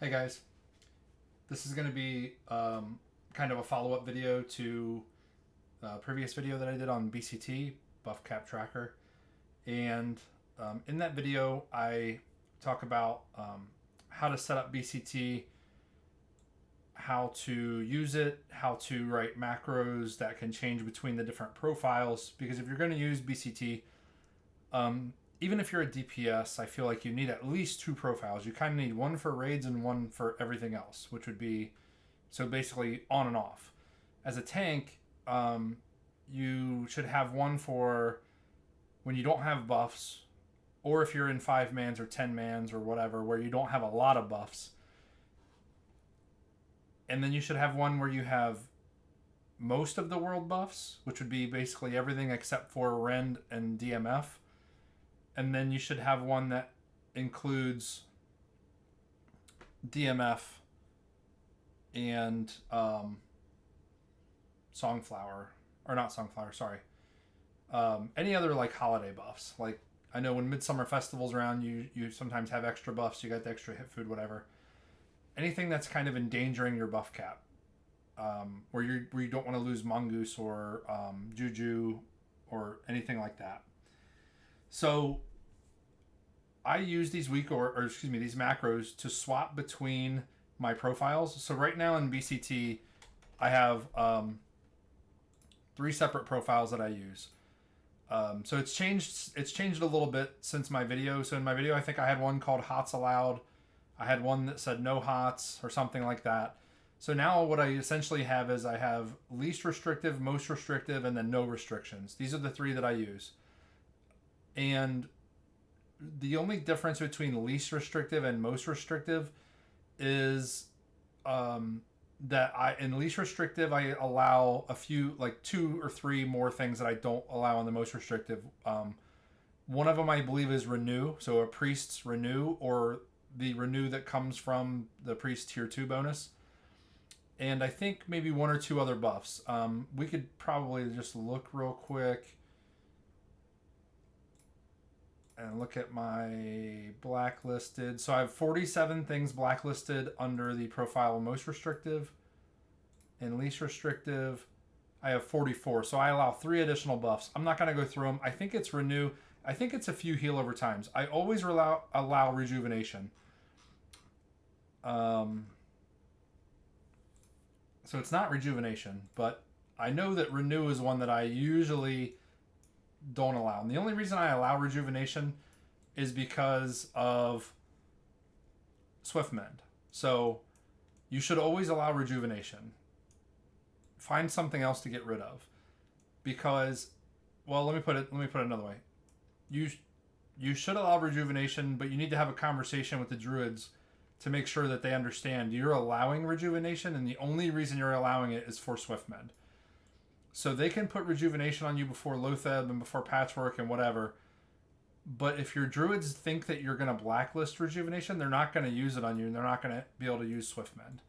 Hey guys, this is going to be kind of a follow-up video to a previous video that I did on BCT, Buff Cap Tracker. And in that video, I talk about how to set up BCT, how to use it, how to write macros that can change between the different profiles. Because if you're going to use BCT, even if you're a DPS, I feel like you need at least two profiles. You kind of need one for raids and one for everything else, which would be so basically on and off. As a tank, you should have one for when you don't have buffs, or if you're in 5 mans or 10 mans or whatever, where you don't have a lot of buffs. And then you should have one where you have most of the world buffs, which would be basically everything except for Rend and DMF. And then you should have one that includes DMF and Songflower, or not Songflower, sorry. Any other like holiday buffs. Like I know when Midsummer Festival's around, you sometimes have extra buffs. You got the extra hit food, whatever. Anything that's kind of endangering your buff cap, where you don't want to lose Mongoose or Juju or anything like that. So I use these these macros to swap between my profiles. So right now in BCT, I have 3 separate profiles that I use. So it's changed. It's changed a little bit since my video. So in my video, I think I had one called HOTS Allowed. I had one that said no HOTS or something like that. So now what I essentially have is I have least restrictive, most restrictive, and then no restrictions. These are the 3 that I use. And the only difference between least restrictive and most restrictive is that in least restrictive I allow a few, like 2 or 3 more things that I don't allow in the most restrictive. One of them I believe is renew, so a priest's renew, or the renew that comes from the priest tier 2 bonus. And I think maybe 1 or 2 other buffs. We could probably just look real quick and look at my blacklisted. So I have 47 things blacklisted under the profile most restrictive. And least restrictive, I have 44. So I allow 3 additional buffs. I'm not going to go through them. I think it's renew. I think it's a few heal over times. I always allow rejuvenation. So it's not rejuvenation, but I know that renew is one that I usually don't allow. And the only reason I allow rejuvenation is because of Swift Mend. So you should always allow rejuvenation. Find something else to get rid of, because, well, let me put it another way. You should allow rejuvenation, but you need to have a conversation with the druids to make sure that they understand you're allowing rejuvenation, and the only reason you're allowing it is for Swift Mend. So they can put rejuvenation on you before Lotheb and before Patchwork and whatever. But if your druids think that you're going to blacklist rejuvenation, they're not going to use it on you, and they're not going to be able to use Swift Mend.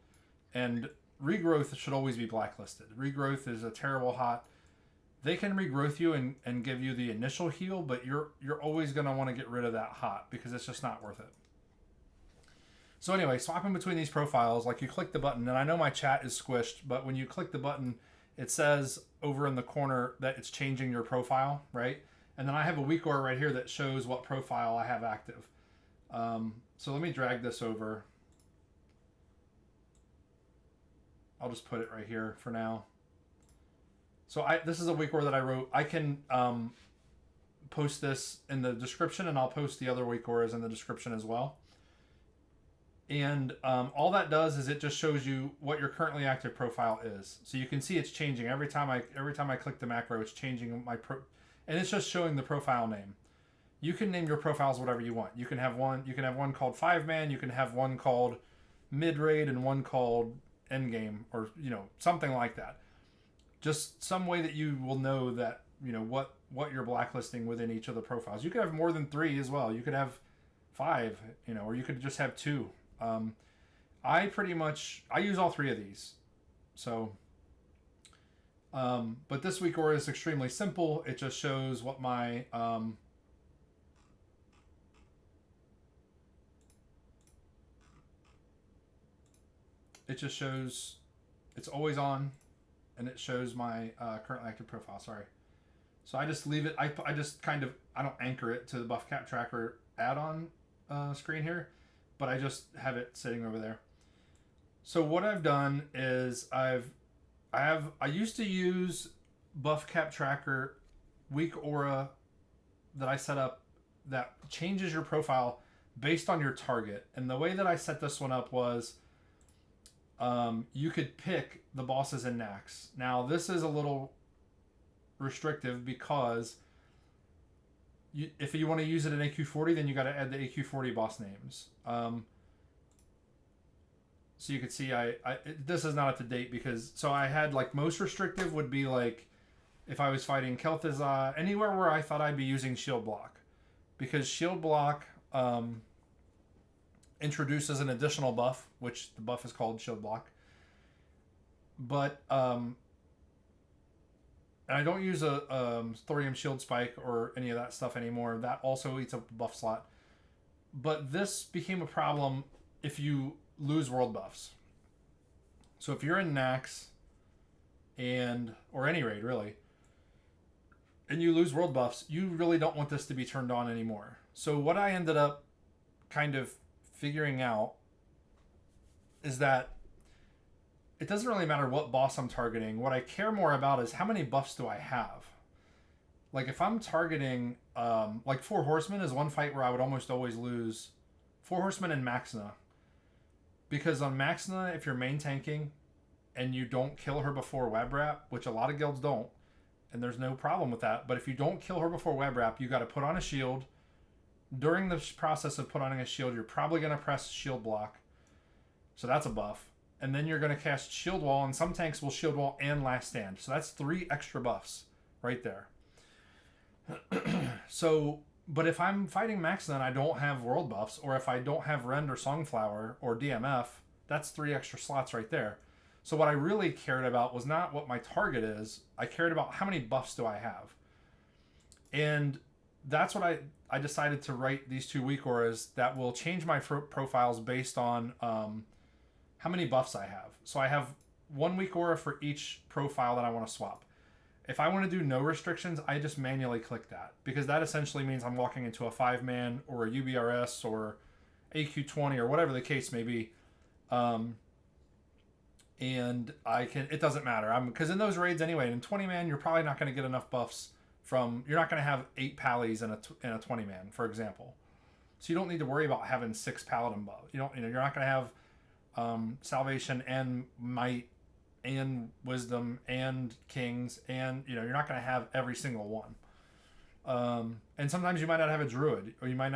And regrowth should always be blacklisted. Regrowth is a terrible hot. They can regrowth you and give you the initial heal, but you're always going to want to get rid of that hot because it's just not worth it. So anyway, swapping between these profiles, like you click the button, and I know my chat is squished, but when you click the button, it says over in the corner that it's changing your profile, right? And then I have a Weakaura right here that shows what profile I have active. So let me drag this over. I'll just put it right here for now. So this is a Weakaura that I wrote. I can post this in the description, and I'll post the other Weakauras in the description as well. And all that does is it just shows you what your currently active profile is. So you can see it's changing every time I click the macro. It's changing and it's just showing the profile name. You can name your profiles whatever you want. You can have one called 5-man. You can have one called mid raid and one called endgame, or something like that. Just some way that you will know that what you're blacklisting within each of the profiles. You could have more than 3 as well. You could have 5, or you could just have 2. I use all 3 of these. So, but this Weakaura is extremely simple. It just shows what my it just shows it's always on, and it shows my currently active profile. Sorry. So I just leave it. I just kind of I don't anchor it to the buff cap tracker add-on screen here, but I just have it sitting over there. So what I've done is I used to use buff cap tracker Weakaura that I set up that changes your profile based on your target. And the way that I set this one up was you could pick the bosses in Nax. Now this is a little restrictive because if you want to use it in AQ40, then you got to add the AQ40 boss names. So you can see this is not up to date because so I had like most restrictive would be like if I was fighting Kel'Thuzad, anywhere where I thought I'd be using shield block, because shield block introduces an additional buff, which the buff is called shield block. But and I don't use a thorium shield spike or any of that stuff anymore. That also eats up a buff slot. But this became a problem if you lose world buffs. So if you're in Nax or any raid really, and you lose world buffs, you really don't want this to be turned on anymore. So what I ended up kind of figuring out is that it doesn't really matter what boss I'm targeting. What I care more about is how many buffs do I have. Like if I'm targeting, like 4 Horsemen is one fight where I would almost always lose. 4 Horsemen and Maxna. Because on Maxna, if you're main tanking and you don't kill her before web wrap, which a lot of guilds don't, and there's no problem with that, but if you don't kill her before web wrap, you got to put on a shield. During the process of putting on a shield, you're probably going to press shield block. So that's a buff. And then you're going to cast shield wall, and some tanks will shield wall and last stand. So that's 3 extra buffs right there. So, but if I'm fighting Maxna and I don't have world buffs, or if I don't have Rend or Songflower or DMF, that's 3 extra slots right there. So what I really cared about was not what my target is. I cared about how many buffs do I have. And that's what I decided to write these 2 Weakauras that will change my profiles based on how many buffs I have. So I have 1 Weakaura for each profile that I want to swap. If I want to do no restrictions, I just manually click that, because that essentially means I'm walking into a 5-man or a UBRS or AQ20 or whatever the case may be. And it doesn't matter. Because in those raids anyway, in 20-man, you're probably not going to get enough buffs you're not going to have 8 pallies in a 20-man, for example. So you don't need to worry about having 6 paladin buffs. You're not going to have salvation and might and wisdom and kings, and you're not going to have every single one. And sometimes you might not have a druid, or you might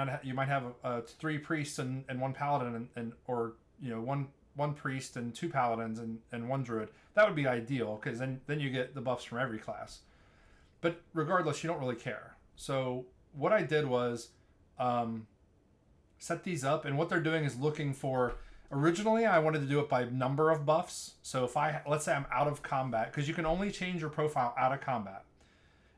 have 3 priests and 1 paladin, or 1 priest and 2 paladins and 1 druid. That would be ideal, because then you get the buffs from every class. But regardless, you don't really care. So what I did was set these up, and what they're doing is looking for. Originally, I wanted to do it by number of buffs. So let's say I'm out of combat, because you can only change your profile out of combat.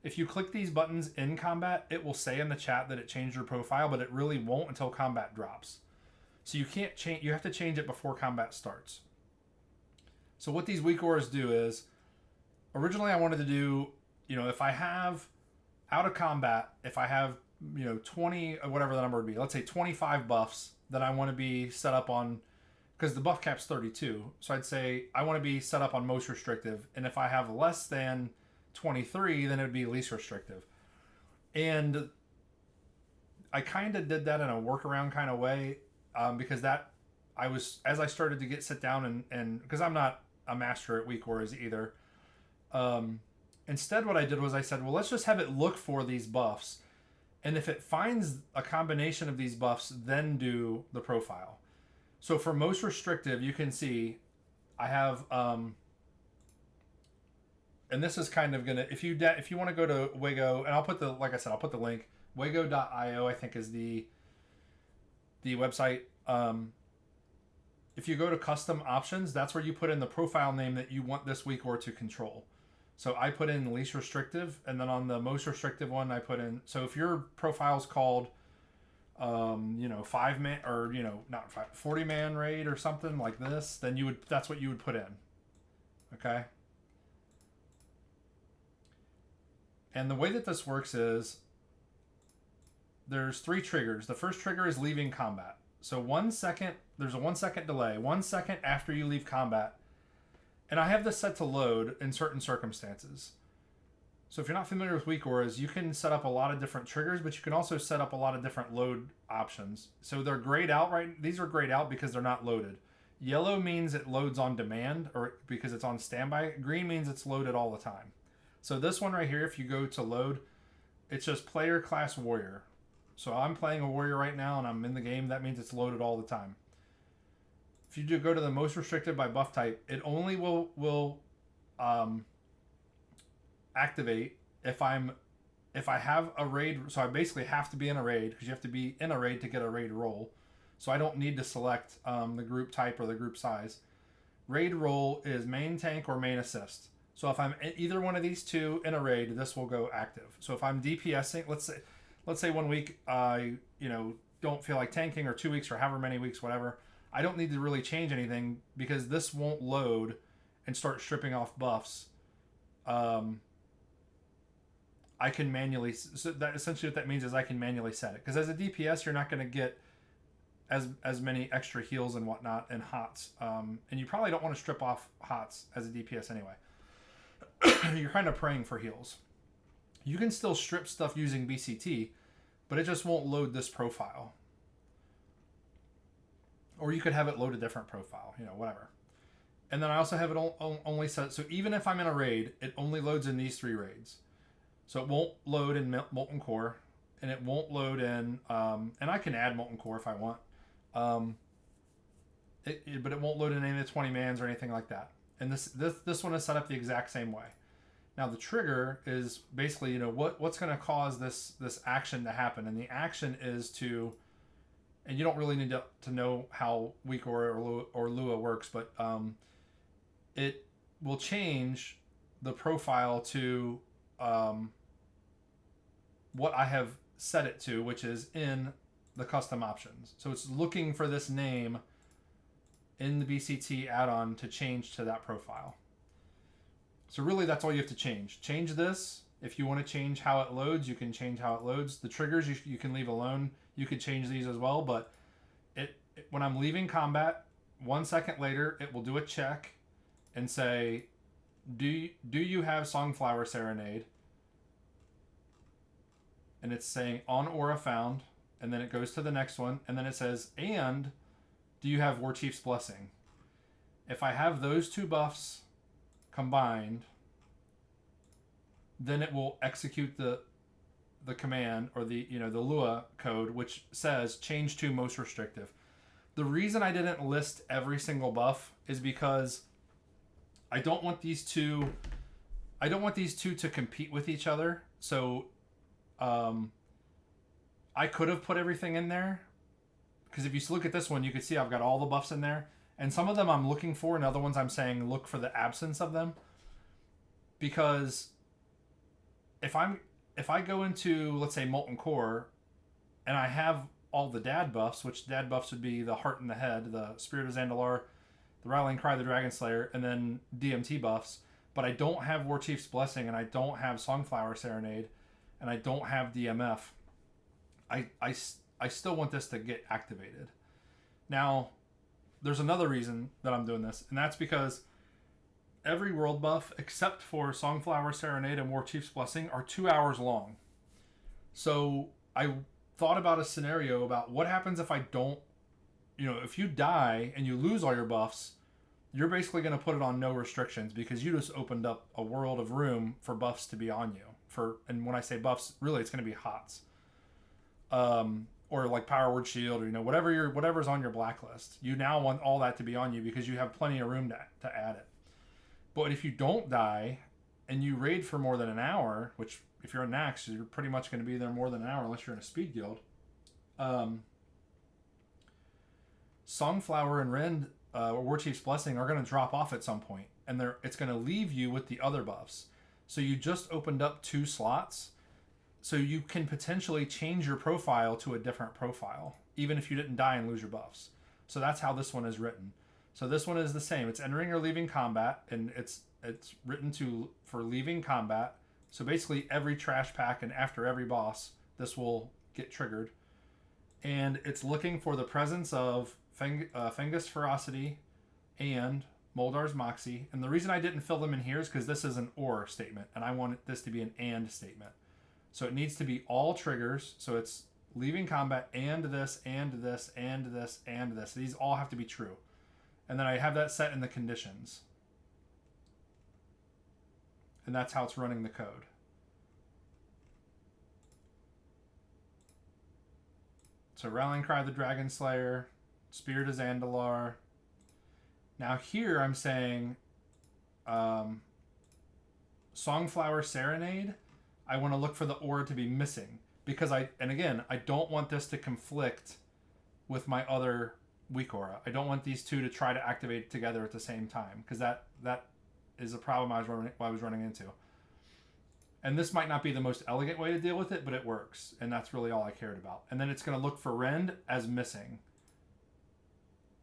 If you click these buttons in combat, it will say in the chat that it changed your profile, but it really won't until combat drops. So you can't change. You have to change it before combat starts. So what these Weakauras do is, originally I wanted to do, if I have out of combat, if I have 20 or whatever the number would be, let's say 25 buffs that I want to be set up on. Because the buff cap's 32, so I'd say I want to be set up on most restrictive, and if I have less than 23, then it would be least restrictive. And I kind of did that in a workaround kind of way, because as I started to sit down and because I'm not a master at Weakauras either, instead what I did was I said, well, let's just have it look for these buffs, and if it finds a combination of these buffs, then do the profile. So for most restrictive, you can see I have, and this is kind of gonna, if you want to go to Wago, and I'll put the link, wago.io I think is the website. If you go to custom options, that's where you put in the profile name that you want this Weakaura to control. So I put in least restrictive, and then on the most restrictive one, I put in, so if your profile is called 5 man, or not 40 man raid or something like this, then that's what you would put in. Okay. And the way that this works is there's 3 triggers. The first trigger is leaving combat. So 1 second, there's a 1 second delay. 1 second after you leave combat. And I have this set to load in certain circumstances. So if you're not familiar with Weakauras, you can set up a lot of different triggers, but you can also set up a lot of different load options. So they're grayed out these are grayed out because they're not loaded. Yellow means it loads on demand or because it's on standby. Green means it's loaded all the time. So this one right here, if you go to load, it's just player class warrior. So I'm playing a warrior right now and I'm in the game. That means it's loaded all the time. If you do go to the most restricted by buff type, it only will activate if I have a raid. So I basically have to be in a raid because you have to be in a raid to get a raid roll. So I don't need to select the group type or the group size. Raid roll is main tank or main assist. So if I'm in either one of these two in a raid, this will go active. So if I'm DPSing, let's say 1 week I don't feel like tanking, or 2 weeks, or however many weeks, whatever, I don't need to really change anything because this won't load and start stripping off buffs. I can manually, so that essentially what that means is I can manually set it, because as a DPS you're not going to get as many extra heals and whatnot and hots, and you probably don't want to strip off hots as a DPS anyway. You're kind of praying for heals. You can still strip stuff using BCT, but it just won't load this profile. Or you could have it load a different profile, whatever. And then I also have it only set, so even if I'm in a raid, it only loads in these 3 raids. So it won't load in Molten Core, and it won't load in, and I can add Molten Core if I want, but it won't load in any of the 20 mans or anything like that. And this one is set up the exact same way. Now the trigger is basically, what's going to cause this action to happen, and the action is to, and you don't really need to know how Weakaura or Lua works, but it will change the profile to what I have set it to, which is in the custom options. So it's looking for this name in the BCT add-on to change to that profile. So really that's all you have to change. Change this. If you want to change how it loads, you can change how it loads. The triggers you can leave alone. You could change these as well, but when I'm leaving combat, 1 second later, it will do a check and say, do you have Songflower Serenade? And it's saying on aura found, and then it goes to the next one, and then it says, and do you have Warchief's Blessing? If I have those 2 buffs combined, then it will execute the command, or the Lua code, which says change to most restrictive. The reason I didn't list every single buff is because I don't want these two to compete with each other. So I could have put everything in there, because if you look at this one, you can see I've got all the buffs in there, and some of them I'm looking for, and other ones I'm saying look for the absence of them. Because if I go into, let's say, Molten Core, and I have all the dad buffs, which dad buffs would be the Heart in the Head, the Spirit of Zandalar, the Rallying Cry, the Dragon Slayer, and then DMT buffs, but I don't have Warchief's Blessing, and I don't have Songflower Serenade, and I don't have DMF, I still want this to get activated. Now, there's another reason that I'm doing this, and that's because every world buff, except for Songflower Serenade and Warchief's Blessing, are 2 hours long. So I thought about a scenario about what happens if I don't, if you die and you lose all your buffs, you're basically going to put it on no restrictions, because you just opened up a world of room for buffs to be on you. And when I say buffs, really it's going to be hots. Or like Power Word Shield, or whatever's on your blacklist. You now want all that to be on you because you have plenty of room to add it. But if you don't die and you raid for more than an hour, which if you're a Nax, you're pretty much going to be there more than an hour unless you're in a speed guild. Songflower and Rend, or Warchief's Blessing, are going to drop off at some point, and it's going to leave you with the other buffs. So you just opened up 2 slots. So you can potentially change your profile to a different profile, even if you didn't die and lose your buffs. So that's how this one is written. So this one is the same. It's entering or leaving combat, and it's written for leaving combat. So basically every trash pack and after every boss, this will get triggered. And it's looking for the presence of Fengus Ferocity and Moldar's Moxie. And the reason I didn't fill them in here is because this is an or statement, and I want this to be an and statement. So it needs to be all triggers. So it's leaving combat and this, and this, and this, and this. These all have to be true. And then I have that set in the conditions. And that's how it's running the code. So Rallying Cry of the Dragon Slayer, Spirit of Zandalar. Now here I'm saying Songflower Serenade, I want to look for the aura to be missing. Because I don't want this to conflict with my other Weakaura. I don't want these two to try to activate together at the same time. Because that is a problem I was running into. And this might not be the most elegant way to deal with it, but it works. And that's really all I cared about. And then it's going to look for Rend as missing.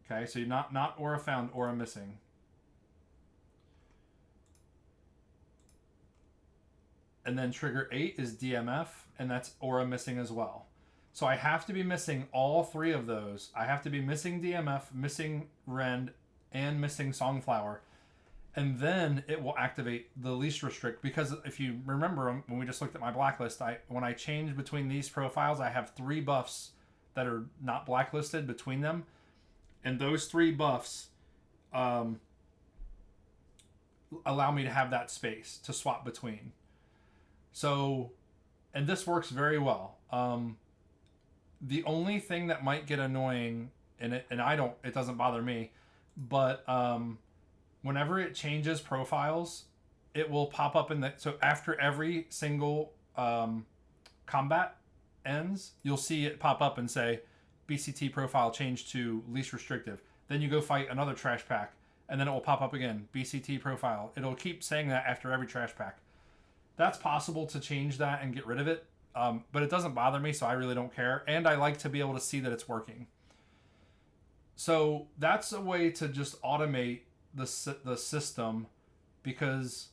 Okay, so not aura found, aura missing. And then trigger 8 is DMF, and that's aura missing as well. So I have to be missing all three of those. I have to be missing DMF, missing Rend, and missing Songflower. And then it will activate the least restrict, because if you remember when we just looked at my blacklist, when I change between these profiles, I have 3 buffs that are not blacklisted between them. And those 3 buffs allow me to have that space to swap between. So, and this works very well. The only thing that might get annoying, and it doesn't bother me, but whenever it changes profiles, it will pop up so after every single combat ends, you'll see it pop up and say, BCT profile changed to least restrictive. Then you go fight another trash pack, and then it will pop up again, BCT profile. It'll keep saying that after every trash pack. That's possible to change that and get rid of it, but it doesn't bother me, so I really don't care. And I like to be able to see that it's working. So that's a way to just automate the system, because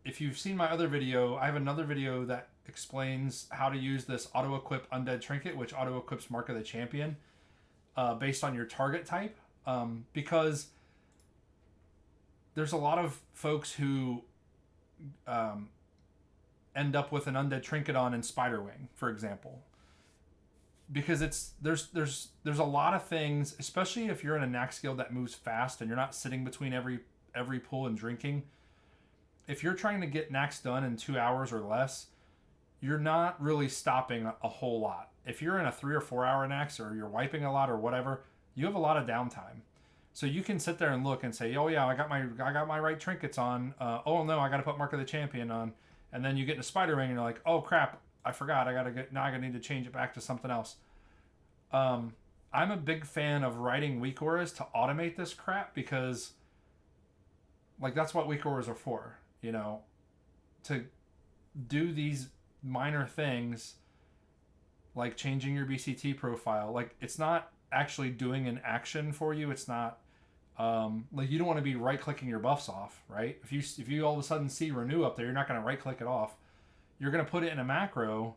if you've seen my other video, I have another video that explains how to use this auto-equip Undead Trinket, which auto-equips Mark of the Champion based on your target type, because there's a lot of folks who end up with an Undead Trinket on in Spiderwing, for example, because there's a lot of things, especially if you're in a Nax guild that moves fast and you're not sitting between every pull and drinking. If you're trying to get Nax done in 2 hours or less, you're not really stopping a whole lot. If you're in a 3 or 4 hour Nax, or you're wiping a lot or whatever, you have a lot of downtime. So you can sit there and look and say, oh yeah, I got my right trinkets on. Oh no, I got to put Mark of the Champion on. And then you get into Spider Ring and you're like, oh crap, I forgot. I need to change it back to something else. I'm a big fan of writing Weakauras to automate this crap, because like that's what Weakauras are for, to do these minor things like changing your BCT profile. Like it's not actually doing an action for you. It's not like you don't want to be right clicking your buffs off, right? If you all of a sudden see renew up there, you're not going to right click it off. You're going to put it in a macro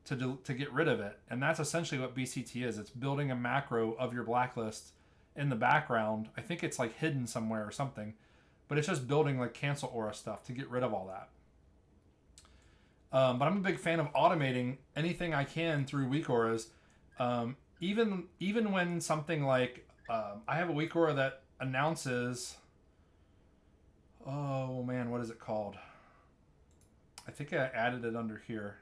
to get rid of it. And that's essentially what BCT is. It's building a macro of your blacklist in the background. I think it's like hidden somewhere or something, but it's just building like cancel aura stuff to get rid of all that. But I'm a big fan of automating anything I can through Weakauras. Even when something like I have a Weakaura that announces, oh man, what is it called? I think I added it under here.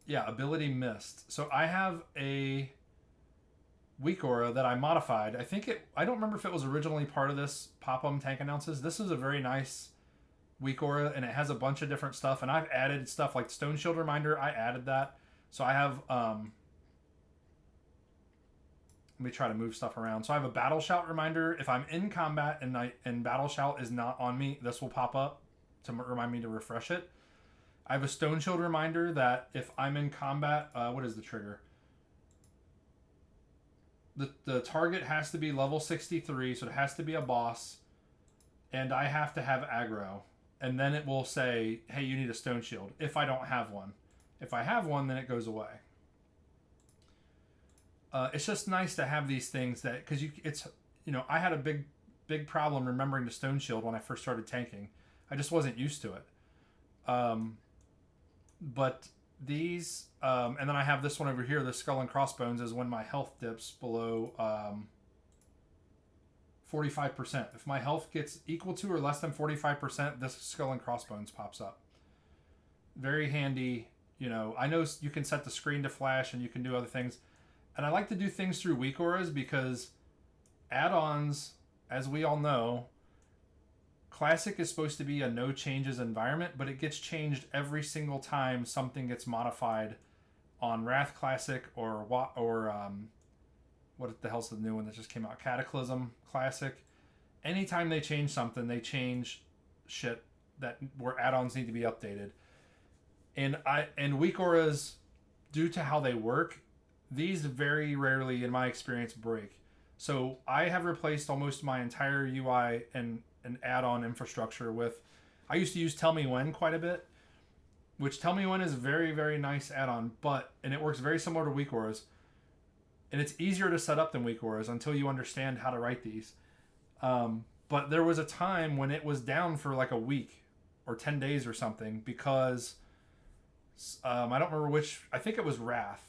Yeah, ability missed. So I have a Weakaura that I modified. I don't remember if it was originally part of this Pop-Um Tank Announces. This is a very nice Weakaura, and it has a bunch of different stuff, and I've added stuff like Stone Shield Reminder. I added that. So I have let me try to move stuff around. So I have a Battle Shout Reminder. If I'm in combat and Battle Shout is not on me, this will pop up to remind me to refresh it. I have a Stone Shield reminder that if I'm in combat, what is the trigger? The target has to be level 63, so it has to be a boss, and I have to have aggro. And then it will say, hey, you need a Stone Shield, if I don't have one. If I have one, then it goes away. It's just nice to have these things that, because I had a big problem remembering the Stone Shield when I first started tanking. I just wasn't used to it. But these, and then I have this one over here, the Skull and Crossbones, is when my health dips below 45%. If my health gets equal to or less than 45%, this Skull and Crossbones pops up. Very handy. I know you can set the screen to flash and you can do other things. And I like to do things through Weakauras because add-ons, as we all know, Classic is supposed to be a no changes environment, but it gets changed every single time something gets modified on Wrath Classic or what the hell's the new one that just came out? Cataclysm Classic. Anytime they change something, they change shit where add-ons need to be updated. And Weakauras, due to how they work, these very rarely, in my experience, break. So I have replaced almost my entire UI and add-on infrastructure with, I used to use Tell Me When quite a bit, which Tell Me When is a very, very nice add-on, and it works very similar to Weakauras. And it's easier to set up than Weakauras until you understand how to write these. But there was a time when it was down for like a week or 10 days or something because I don't remember which, I think it was Wrath.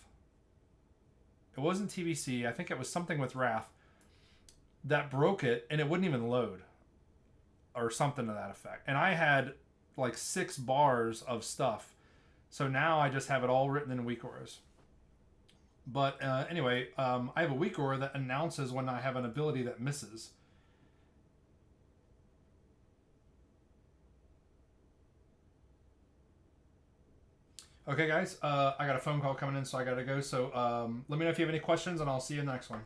It wasn't TBC. I think it was something with Wrath that broke it, and it wouldn't even load or something to that effect. And I had like 6 bars of stuff. So now I just have it all written in Weakauras. But anyway, I have a Weakaura that announces when I have an ability that misses. Okay, guys, I got a phone call coming in, so I got to go. So let me know if you have any questions, and I'll see you in the next one.